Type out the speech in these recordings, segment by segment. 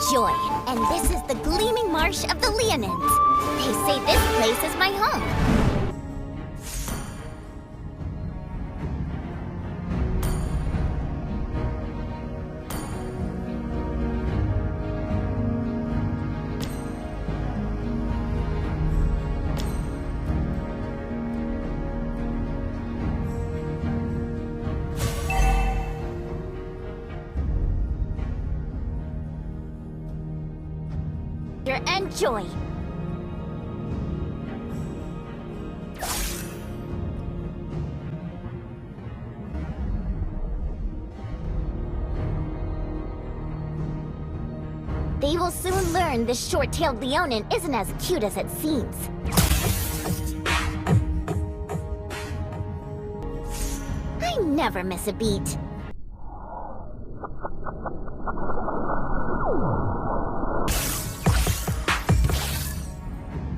enjoy. And this is the gleaming marsh of the Leonins. They say this place is my home. Enjoy. They will soon learn this short-tailed Leonin isn't as cute as it seems. I never miss a beat.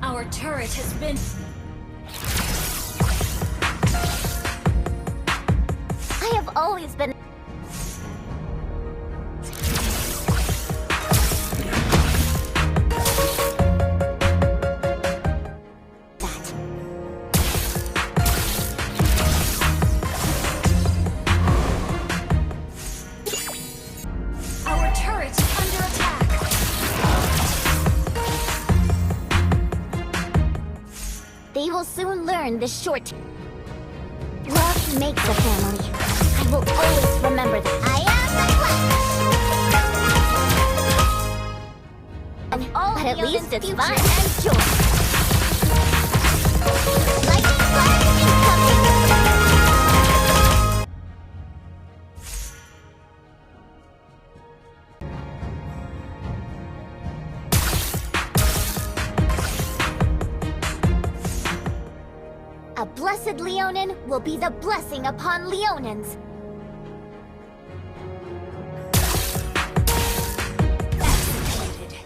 Our turret has been... I have always been... Our turret is under attack. They will soon learn this short... Love makes a family. I will always remember that. I am the quest! But at least it's fun and joy. Lightning flash incoming! A blessed Leonin will be the blessing upon Leonins. Executed.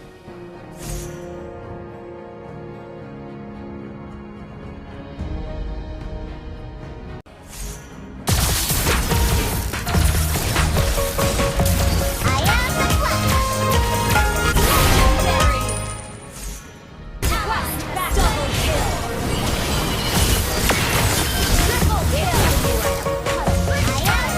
I am the quest! Legendary. Quest back. Double kill. Triple kill. I am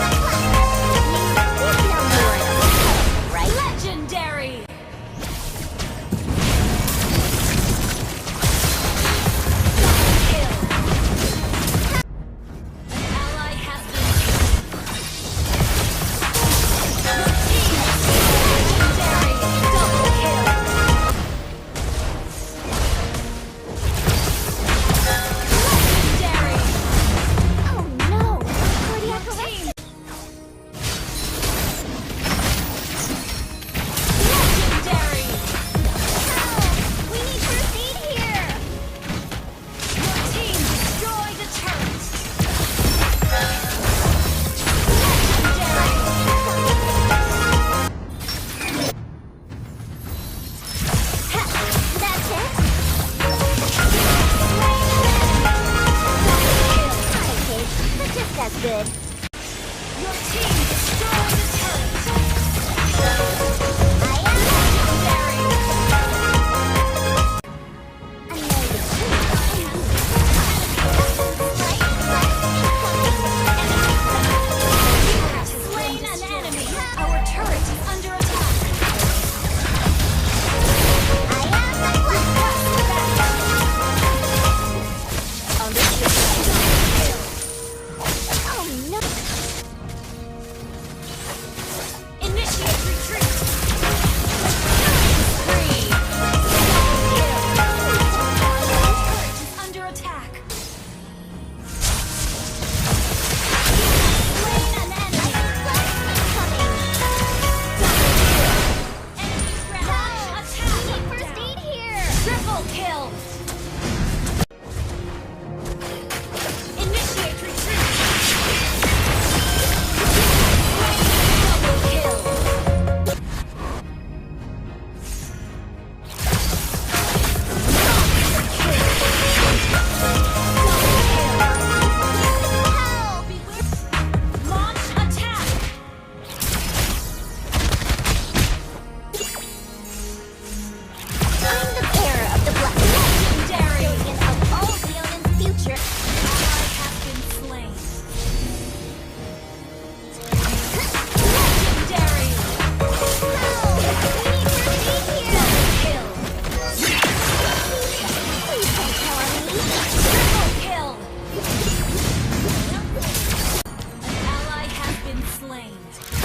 slain.